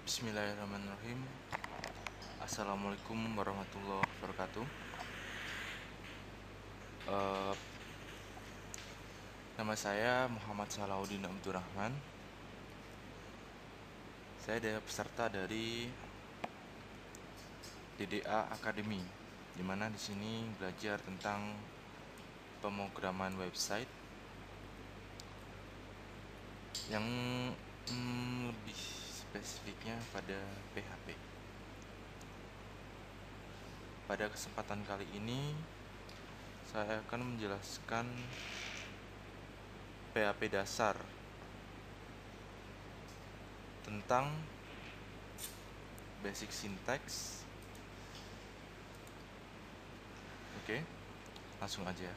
Bismillahirrahmanirrahim. Assalamualaikum warahmatullahi wabarakatuh. Eh, Nama saya Muhammad Salahuddin Abdurrahman. Saya adalah peserta dari DDA Academy, di mana di sini belajar tentang pemrograman website yang lebih spesifiknya pada PHP. Pada kesempatan kali ini saya akan menjelaskan PHP dasar tentang basic syntax. Oke, langsung aja.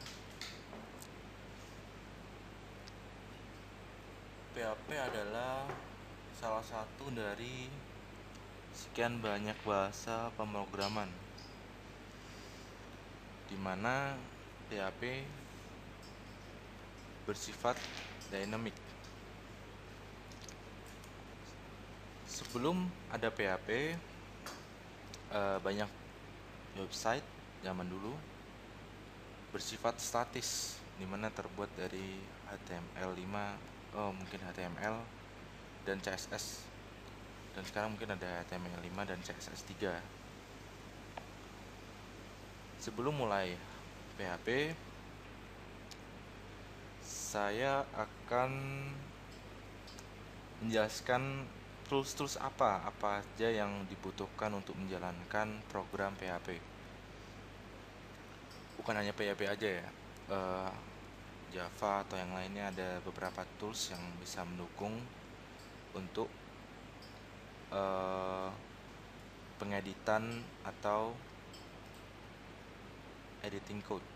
PHP adalah salah satu dari sekian banyak bahasa pemrograman, di mana PHP bersifat dynamic. Sebelum ada PHP, banyak website zaman dulu bersifat statis, di mana terbuat dari HTML5, mungkin HTML dan CSS, dan sekarang mungkin ada HTML5 dan CSS3. Sebelum mulai PHP, saya akan menjelaskan tools-tools apa aja yang dibutuhkan untuk menjalankan program PHP. Bukan hanya PHP aja ya, Java atau yang lainnya, ada beberapa tools yang bisa mendukung untuk pengeditan atau editing code.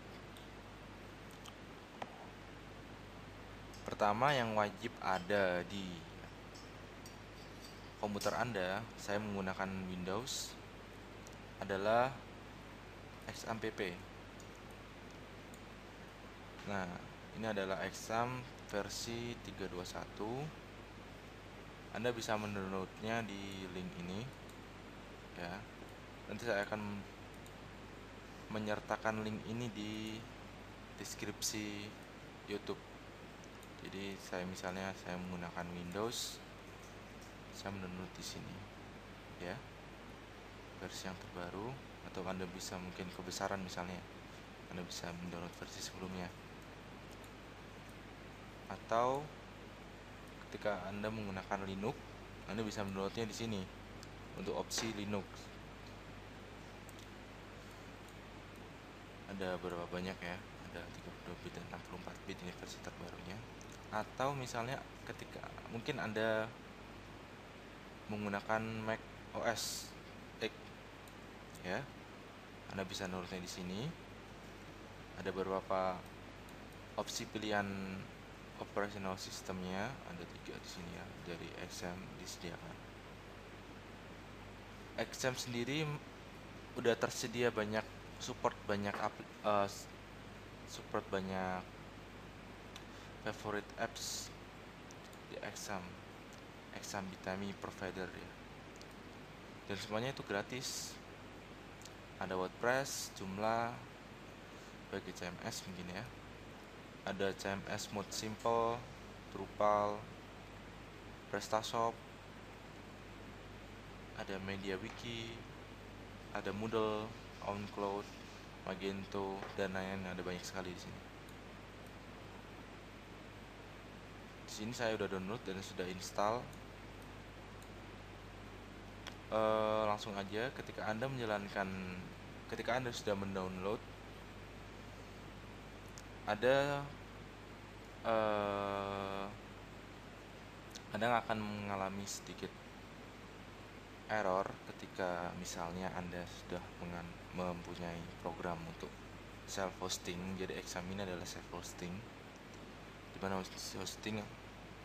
Pertama yang wajib ada di komputer Anda, saya menggunakan Windows, adalah XAMPP. Nah, ini adalah XAMPP versi 3.21. Anda bisa mendownloadnya di link ini ya. Nanti saya akan menyertakan link ini di deskripsi YouTube. Jadi saya menggunakan Windows, saya mendownload di sini ya, versi yang terbaru, atau Anda bisa mungkin kebesaran, misalnya Anda bisa mendownload versi sebelumnya, atau ketika Anda menggunakan Linux, Anda bisa mendownloadnya di sini untuk opsi Linux. Ada berapa banyak ya? Ada 32 bit dan 64 bit, ini versi terbarunya. Atau misalnya ketika mungkin Anda menggunakan Mac OS X ya, Anda bisa downloadnya di sini. Ada beberapa opsi pilihan operational systemnya, ada 3 di sini ya, dari XAMPP disediakan. XAMPP sendiri udah tersedia banyak support banyak favorite apps di XAMPP Bitami provider ya, dan semuanya itu gratis. Ada WordPress, Joomla, bagi CMS mungkin ya, ada CMS Mode Simple, Drupal, PrestaShop, ada MediaWiki, ada Moodle, OnCloud, Magento, dan lain-lain. Ada banyak sekali di sini. Di sini saya udah download dan sudah install. Langsung aja, ketika Anda sudah mendownload, ada Anda akan mengalami sedikit error ketika misalnya Anda sudah mempunyai program untuk self hosting. Jadi XAMPP ini adalah self hosting,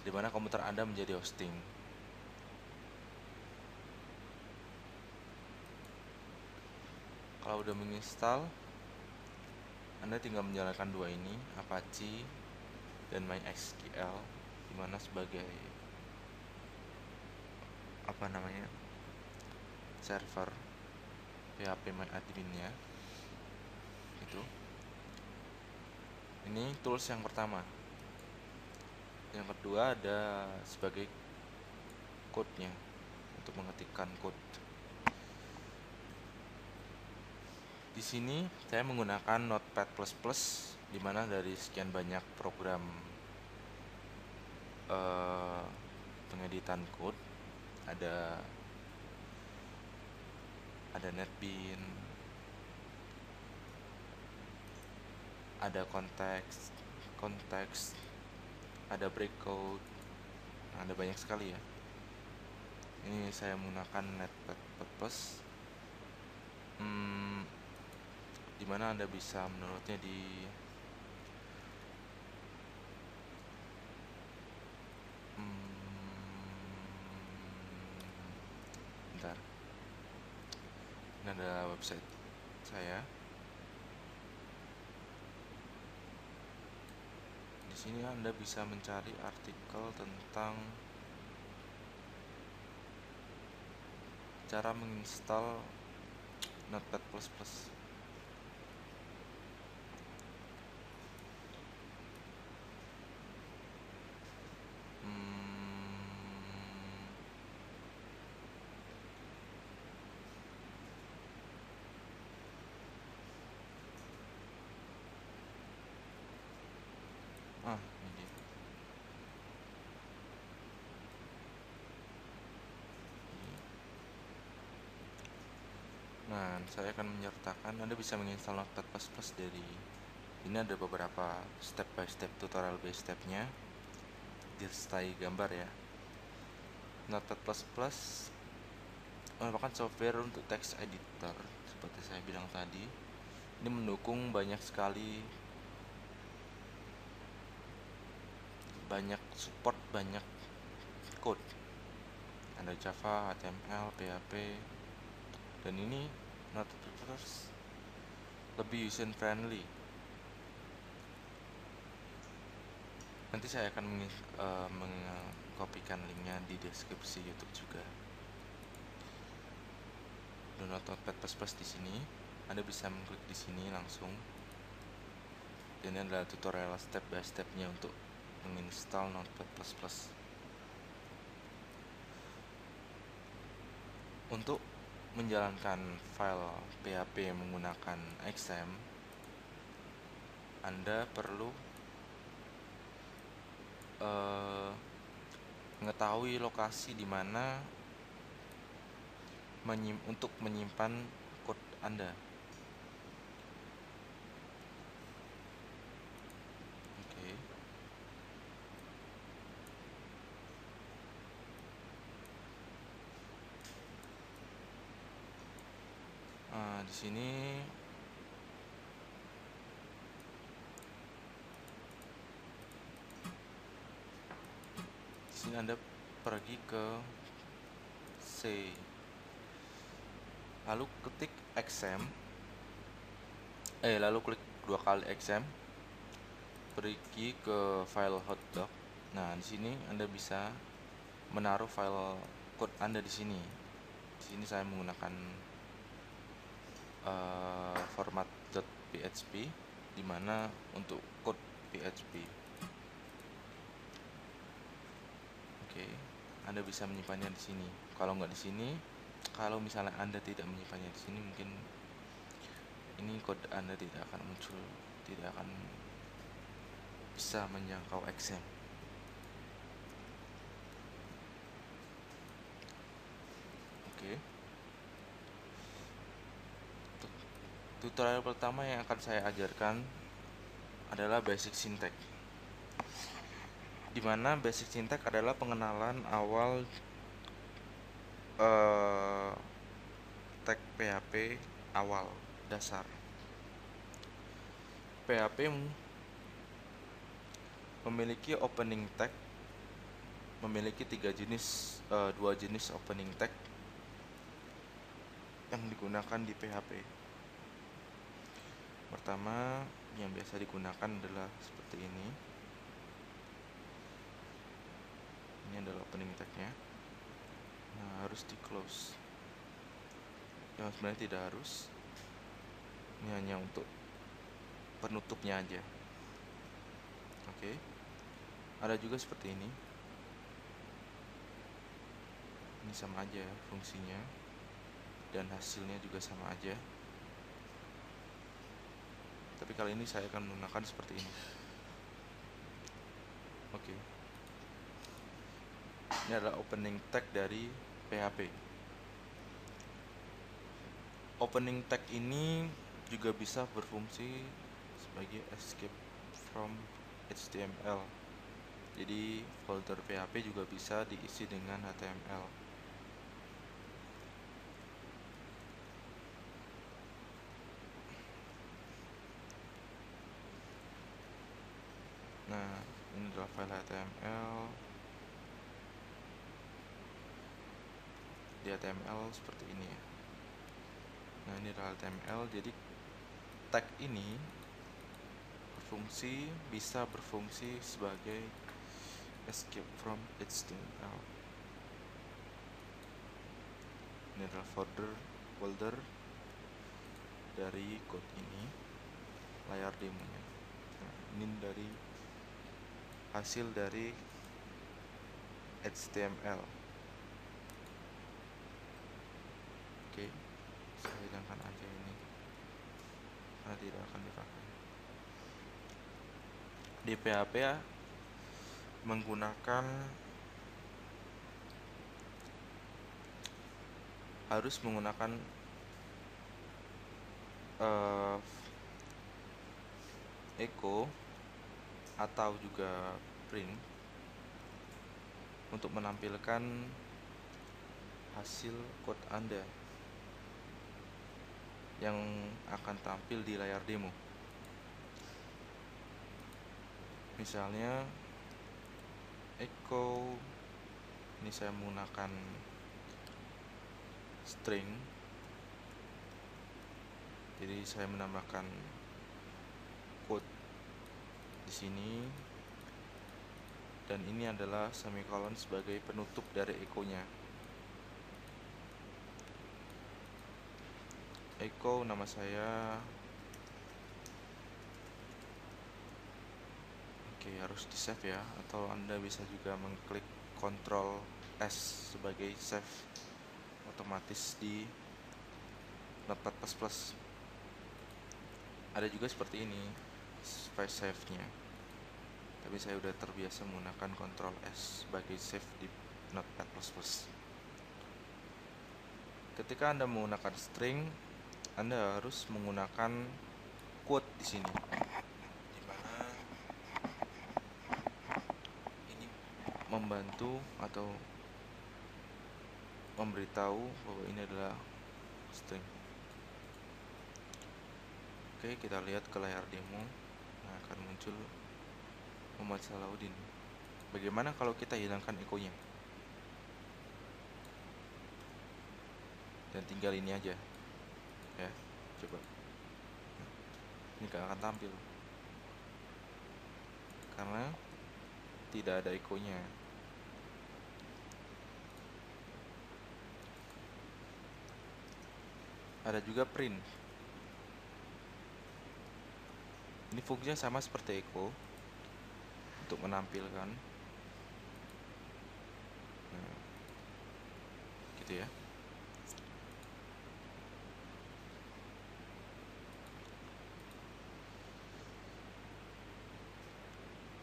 di mana komputer Anda menjadi hosting. Kalau udah menginstal, Anda tinggal menjalankan dua ini, Apache dan MySQL, dimana sebagai apa namanya, server PHP MyAdmin-nya itu. Ini tools yang pertama. Yang kedua ada sebagai code-nya untuk mengetikkan code. Di sini saya menggunakan Notepad++, di mana dari sekian banyak program pengeditan code ada NetBeans, ada konteks, ada breakcode, ada banyak sekali ya. Ini saya menggunakan Notepad++, dimana Anda bisa menurutnya di bentar, ini ada website saya. Di sini Anda bisa mencari artikel tentang cara menginstal Notepad++. Ini dia. Nah, saya akan menyertakan Anda bisa menginstal Notepad++ dari ini. Ada beberapa step by step, tutorial by stepnya disertai gambar ya. Notepad++ merupakan software untuk text editor seperti saya bilang tadi. Ini mendukung banyak sekali, banyak support, banyak code. Ada Java, HTML, PHP, dan ini Notepad++ lebih user friendly. Nanti saya akan mengkopikan linknya di deskripsi YouTube juga. Download Notepad++ di sini. Anda bisa mengklik di sini langsung. Dan ini adalah tutorial step by stepnya untuk menginstal Notepad++. Untuk menjalankan file PHP menggunakan XAMPP, Anda perlu mengetahui lokasi di mana untuk menyimpan code Anda. Oke. Di sini Anda pergi ke C, lalu ketik XAMPP, lalu klik 2 kali XAMPP, pergi ke file hotdoc. Nah, di sini Anda bisa menaruh file code Anda di sini. Di sini saya menggunakan format .php, di mana untuk code PHP. Oke, Anda bisa menyimpannya di sini. Kalau nggak di sini, kalau misalnya Anda tidak menyimpannya di sini, mungkin ini kode Anda tidak akan muncul, tidak akan bisa menjangkau XAMPP. Oke. Tutorial pertama yang akan saya ajarkan adalah basic syntax, di mana basic syntax adalah pengenalan awal tag PHP awal dasar. PHP memiliki opening tag, memiliki dua jenis opening tag yang digunakan di PHP. Pertama, yang biasa digunakan adalah seperti ini. Ini adalah opening tagnya. Nah, harus di close, yang sebenarnya tidak harus. Ini hanya untuk penutupnya aja. Oke. Ada juga seperti ini. Ini sama aja fungsinya, dan hasilnya juga sama aja. Tapi kali ini saya akan menggunakan seperti ini. Oke. Ini adalah opening tag dari PHP. Opening tag ini juga bisa berfungsi sebagai escape from HTML. Jadi folder PHP juga bisa diisi dengan HTML. Nah, ini adalah file HTML. Di HTML seperti ini ya. Nah, ini adalah HTML. Jadi tag ini bisa berfungsi sebagai escape from HTML. Ini adalah folder dari code ini, layar demonya. Nah, ini dari hasil dari HTML. Oke, saya hilangkan aja ini karena tidak akan dipakai. Di PHP ya, harus menggunakan echo atau juga print untuk menampilkan hasil code Anda yang akan tampil di layar demo. Misalnya echo, ini saya menggunakan string, jadi saya menambahkan quote di sini, dan ini adalah semicolon sebagai penutup dari echo-nya. Echo nama saya. Oke, harus di save ya, atau Anda bisa juga mengklik Ctrl S sebagai save otomatis di Notepad++. Ada juga seperti ini file save-nya, tapi saya udah terbiasa menggunakan Ctrl S sebagai save di Notepad++. Ketika Anda menggunakan string, Anda harus menggunakan quote di sini, dimana ini membantu atau memberitahu bahwa ini adalah string. Oke, kita lihat ke layar demo. Nah, akan muncul Muhammad Salahuddin. Bagaimana kalau kita hilangkan echo-nya? Dan tinggal ini aja. Ya, coba. Ini gak akan tampil karena tidak ada echo-nya. Ada juga print. Ini fungsinya sama seperti echo untuk menampilkan. Nah, gitu ya.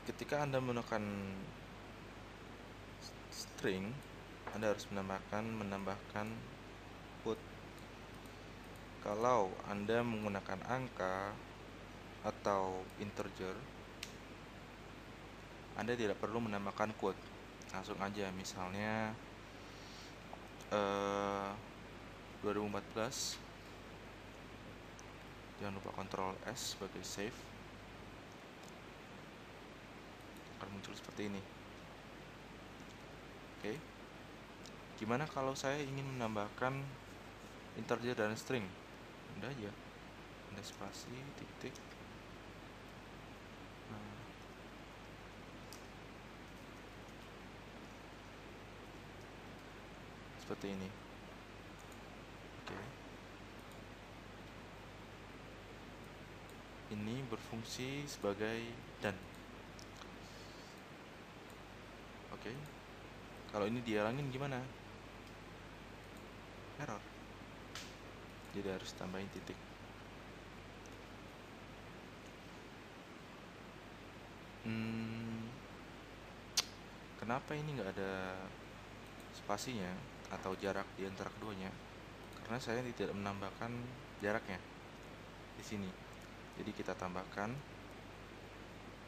Ketika Anda menggunakan string, Anda harus menambahkan quote. Kalau Anda menggunakan angka atau integer, Anda tidak perlu menambahkan quote, langsung aja. Misalnya 2014, jangan lupa Ctrl S sebagai save, akan muncul seperti ini. Oke, gimana kalau saya ingin menambahkan integer dan string? Udah aja, Anda spasi titik. Nah, seperti ini. Oke. Ini berfungsi sebagai dan. Oke. Kalau ini dihalangin gimana? Error. Jadi harus tambahin titik. Kenapa ini nggak ada spasinya atau jarak di antara keduanya? Karena saya tidak menambahkan jaraknya di sini. Jadi kita tambahkan,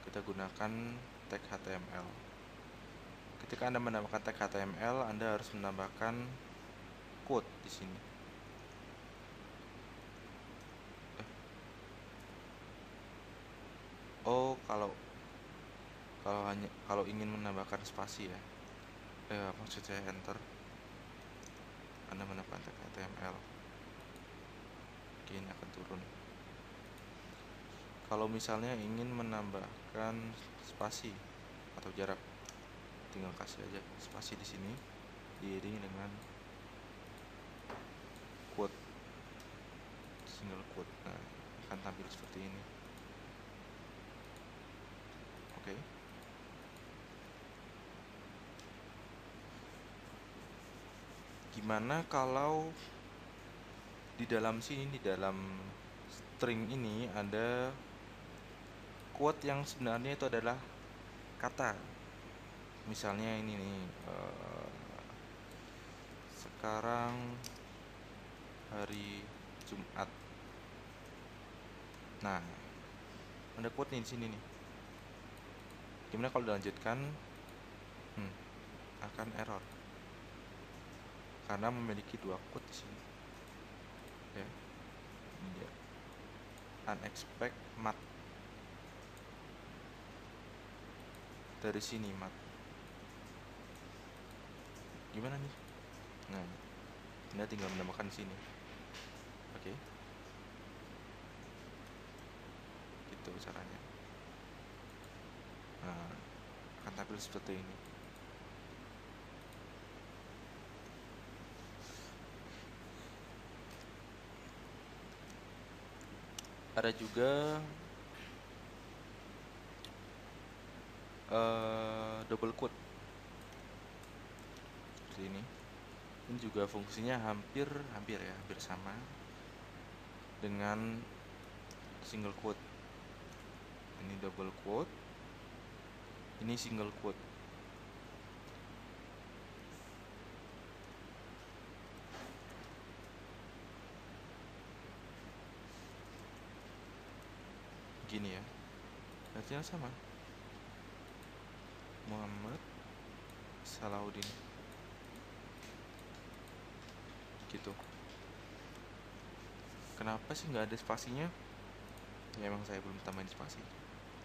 kita gunakan tag HTML. Ketika Anda menambahkan tag HTML, Anda harus menambahkan quote di sini. Oh, kalau ingin menambahkan spasi ya. Maksud saya enter. Anda menambahkan tag HTML. Oke, ini akan turun. Kalau misalnya ingin menambahkan spasi atau jarak, tinggal kasih aja spasi di sini, diiringi dengan quote, single quote. Nah, akan tampil seperti ini. Oke. Gimana kalau di dalam sini, di dalam string ini ada quote yang sebenarnya itu adalah kata. Misalnya ini nih, sekarang hari Jumat. Nah, ada quote nih di sini nih. Gimana kalau dilanjutkan? Akan error karena memiliki dua quote di sini. Ya, ini dia. Unexpected mat. Dari sini mat. Gimana nih? Nah, Anda tinggal menambahkan di sini. Oke. Gitu caranya. Nah, akan tampil seperti ini. Ada juga double quote seperti ini. Ini juga fungsinya hampir sama dengan single quote. Ini double quote, ini single quote. Gini ya, artinya sama. Muhammad Salahuddin, gitu. Kenapa sih nggak ada spasinya? Ya emang saya belum tambahin spasi,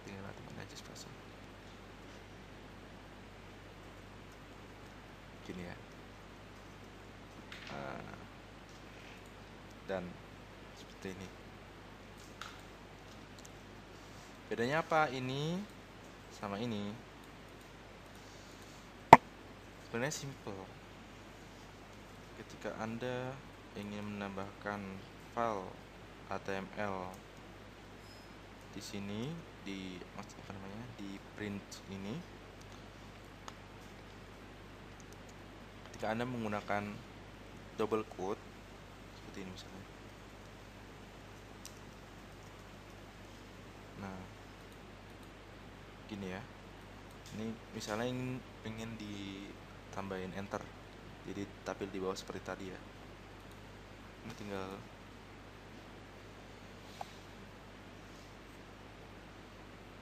tinggal tambahin aja spasi. Gini ya. Dan seperti ini. Bedanya apa ini sama ini? Sebenarnya simple. Ketika Anda ingin menambahkan file HTML di sini, di print ini, ketika Anda menggunakan double quote seperti ini misalnya. Nah, gini ya. Ini misalnya ingin ditambahin enter, jadi tampil di bawah seperti tadi ya. Ini tinggal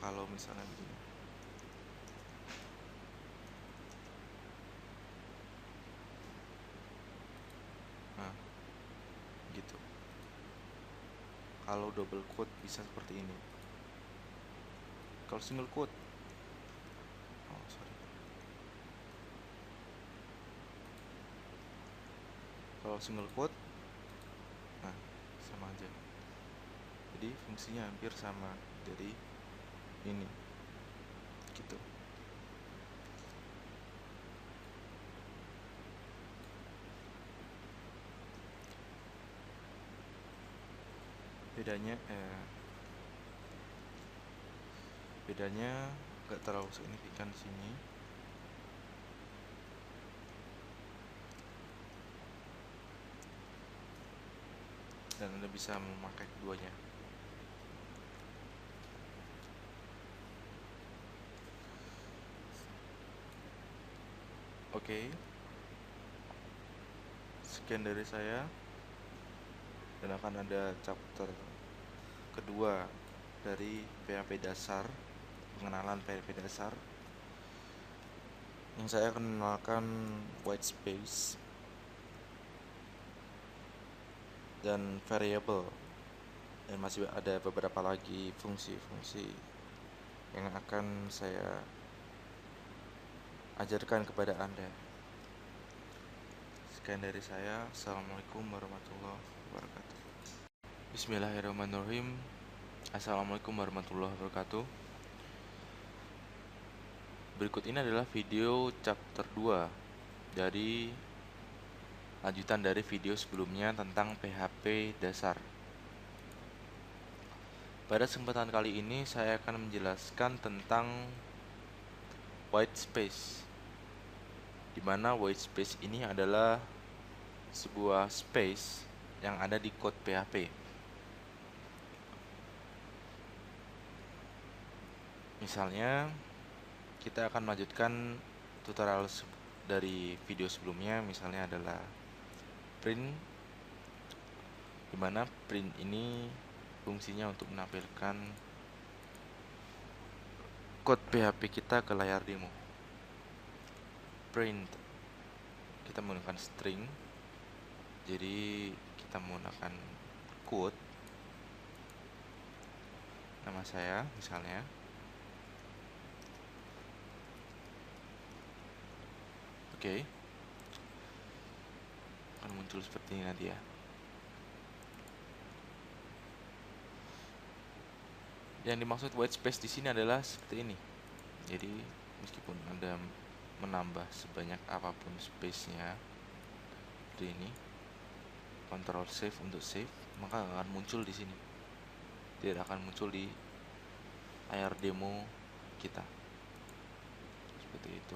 kalau misalnya begini. Nah, gitu. Kalau double quote bisa seperti ini. Kalau single quote, kalau single quote, nah sama aja. Jadi fungsinya hampir sama. Jadi ini, gitu. bedanya nggak terlalu signifikan di sini. Dan Anda bisa memakai keduanya. Oke. Sekian dari saya. Dan akan ada chapter kedua dari PHP dasar, pengenalan PHP dasar, yang saya akan mengenalkan white space dan variable, dan masih ada beberapa lagi fungsi-fungsi yang akan saya ajarkan kepada Anda. Sekian dari saya. Assalamualaikum warahmatullahi wabarakatuh. Bismillahirrahmanirrahim. Assalamualaikum warahmatullahi wabarakatuh. Berikut ini adalah video chapter 2 dari lanjutan dari video sebelumnya tentang PHP dasar. Pada kesempatan kali ini saya akan menjelaskan tentang white space, di mana white space ini adalah sebuah space yang ada di code PHP. Misalnya, kita akan melanjutkan tutorial dari video sebelumnya, misalnya adalah print, di mana print ini fungsinya untuk menampilkan code PHP kita ke layar demo. Print, kita menggunakan string, jadi kita menggunakan quote, nama saya misalnya. Oke. Akan muncul seperti ini nanti ya. Yang dimaksud white space di sini adalah seperti ini. Jadi meskipun Anda menambah sebanyak apapun space-nya seperti ini, Ctrl save untuk save, maka akan muncul di sini. Tidak akan muncul di layar demo kita. Seperti itu.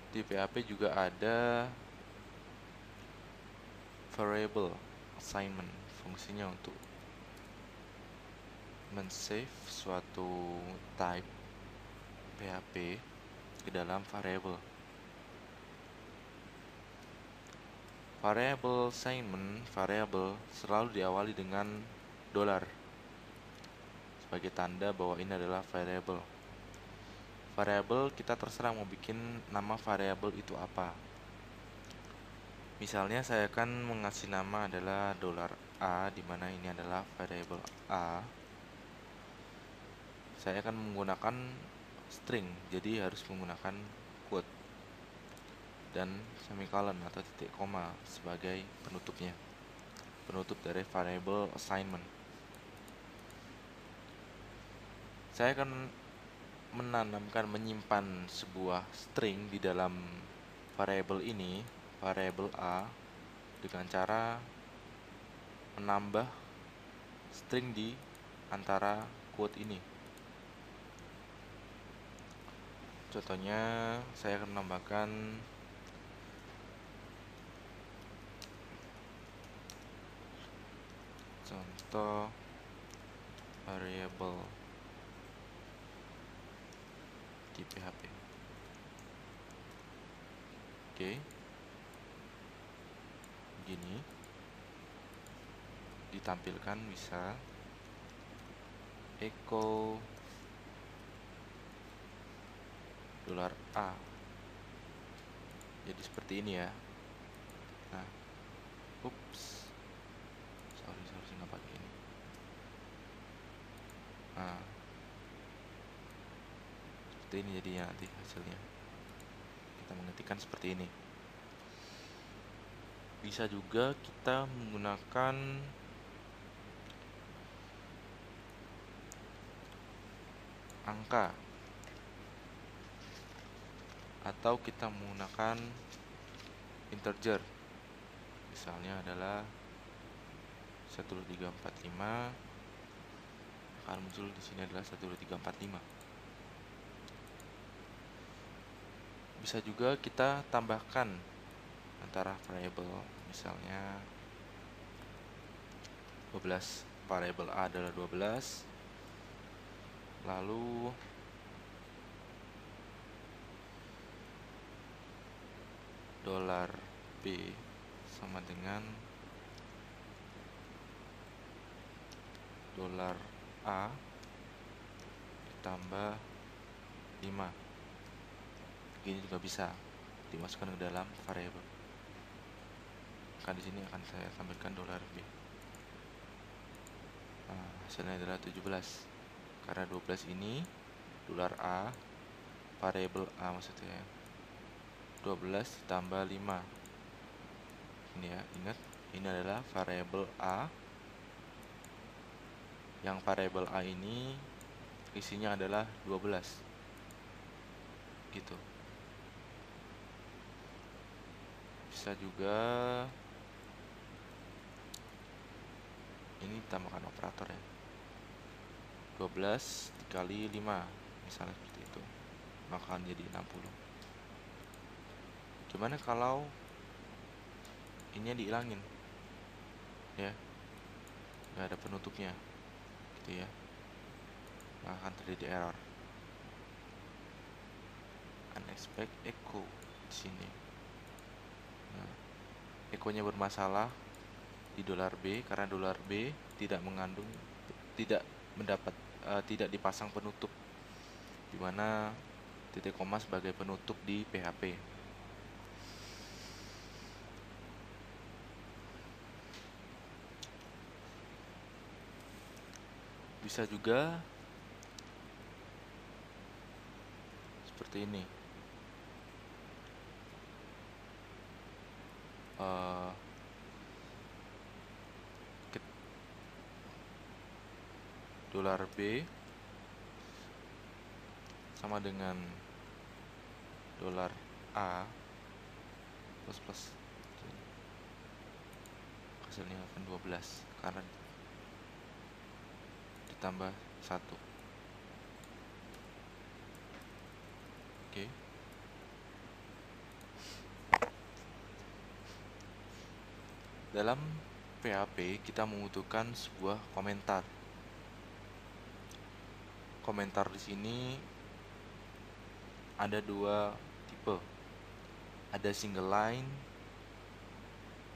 Di PHP juga ada variable assignment, fungsinya untuk men-save suatu type PHP ke dalam variable. Variable assignment, variable selalu diawali dengan $, sebagai tanda bahwa ini adalah variable. Variable kita terserah mau bikin nama variable itu apa. Misalnya saya akan mengasih nama adalah $A, di mana ini adalah variable A. Saya akan menggunakan string, jadi harus menggunakan quote dan semicolon atau titik koma sebagai penutupnya, penutup dari variable assignment. Saya akan menyimpan sebuah string di dalam variable ini, variable A, dengan cara menambah string di antara quote ini. Contohnya, saya akan menambahkan contoh variable di PHP. Oke. Begini. Ditampilkan bisa echo $A. Jadi seperti ini ya. Nah, ups, sorry nggak pakai ini. Nah, seperti ini jadinya nanti hasilnya. Kita mengetikkan seperti ini. Bisa juga kita menggunakan angka, atau kita menggunakan integer. Misalnya adalah 12345 akan muncul di sini adalah 12345. Bisa juga kita tambahkan antara variabel, misalnya 12, variabel A adalah 12, lalu $B sama dengan $A ditambah 5. Ini juga bisa dimasukkan ke dalam variabel. Maka di sini akan saya tampilkan $B. Nah, hasilnya adalah 17. Karena 12 ini $A, variabel A maksudnya, 12 ditambah 5. Ini ya, ingat, ini adalah variabel A. Yang variabel A ini isinya adalah 12. Gitu. Bisa juga ini ditambahkan operator ya. 12 dikali 5 misalnya seperti itu, maka akan jadi 60. Gimana kalau ini dihilangin ya, nggak ada penutupnya gitu ya, maka akan terjadi error unexpected echo di sini. Nah, echo-nya bermasalah di $B karena $B tidak mengandung, tidak mendapat, tidak dipasang penutup, dimana titik koma sebagai penutup di PHP. Bisa juga seperti ini. $B sama dengan $A plus hasilnya akan 12 karena ditambah 1. Oke. Dalam PHP kita membutuhkan sebuah komentar. Komentar di sini ada dua tipe. Ada single line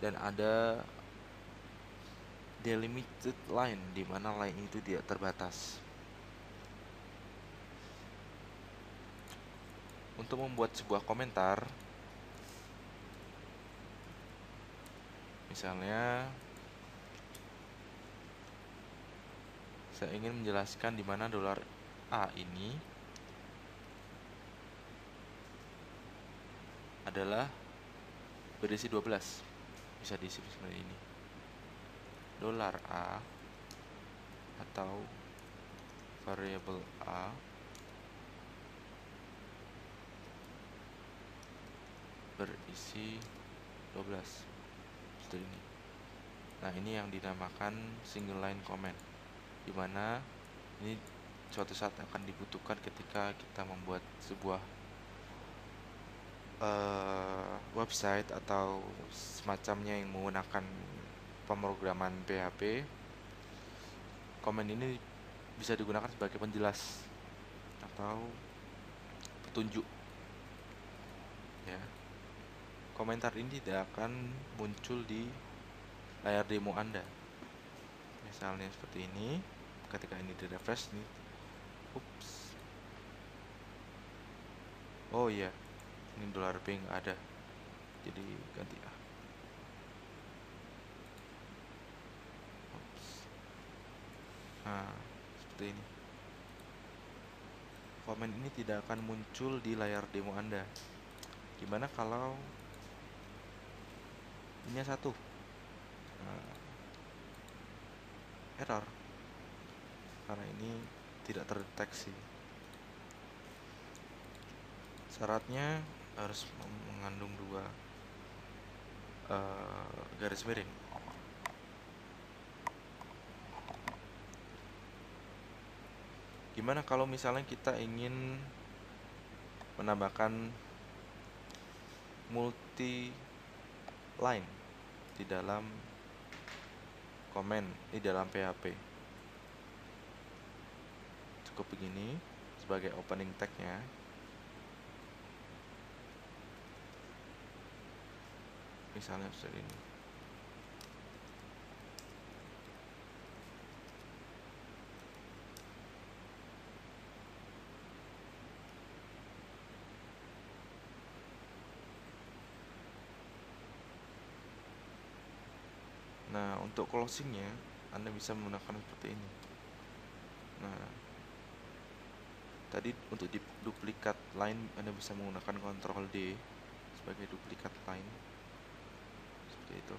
dan ada delimited line, di mana line itu tidak terbatas. Untuk membuat sebuah komentar, misalnya saya ingin menjelaskan di mana $A ini adalah berisi 12. Bisa diisi seperti ini. $A atau variabel A berisi 12 seperti ini. Nah, ini yang dinamakan single line comment, dimana ini suatu saat akan dibutuhkan ketika kita membuat sebuah website atau semacamnya yang menggunakan pemrograman PHP. Komen ini bisa digunakan sebagai penjelas atau petunjuk ya. Komentar ini tidak akan muncul di layar demo Anda. Misalnya seperti ini, ketika ini di refresh nih, oh iya, ini $B nggak ada, jadi ganti A. Nah, seperti ini. Komen ini tidak akan muncul di layar demo Anda. Gimana kalau ini 1? Nah, error karena ini tidak terdeteksi. Syaratnya harus mengandung 2 garis miring. Gimana kalau misalnya kita ingin menambahkan multi line di dalam komen di dalam PHP? Cukup begini sebagai opening tag-nya. Misalnya seperti ini. Nah, untuk closingnya Anda bisa menggunakan seperti ini. Nah, tadi untuk duplikat line Anda bisa menggunakan Ctrl D sebagai duplikat line seperti itu.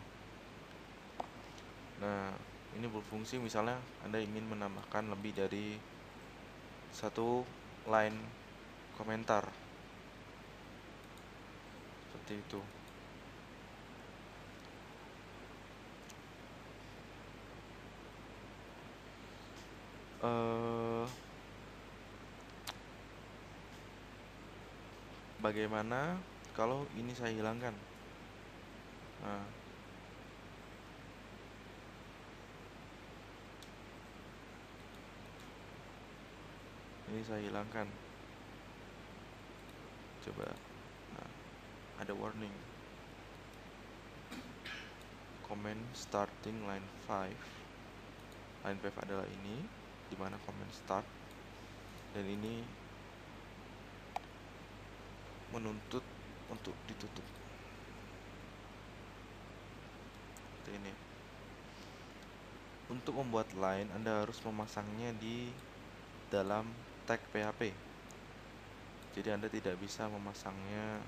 Nah, ini berfungsi misalnya Anda ingin menambahkan lebih dari satu line komentar seperti itu. Bagaimana kalau ini saya hilangkan? Nah, ini saya hilangkan. Coba. Nah, ada warning. Comment starting line 5. Line 5 adalah ini, dimana comment start, dan ini menuntut untuk ditutup. Seperti ini. Untuk membuat line, Anda harus memasangnya di dalam tag PHP. Jadi Anda tidak bisa memasangnya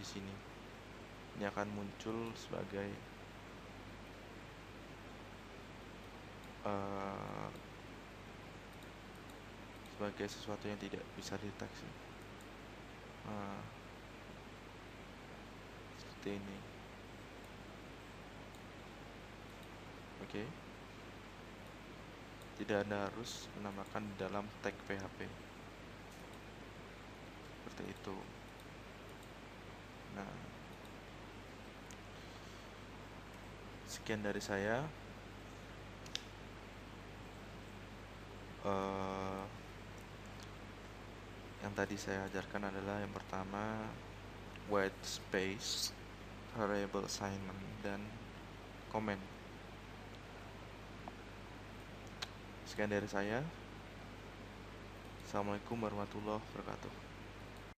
di sini. Ini akan muncul sebagai sesuatu yang tidak bisa dideteksi. Seperti ini. Oke. Tidak Anda harus menambahkan di dalam tag PHP. Seperti itu. Nah, sekian dari saya. Yang tadi saya ajarkan adalah yang pertama white space, variable assignment, dan comment. Sekian dari saya. Assalamualaikum warahmatullahi wabarakatuh.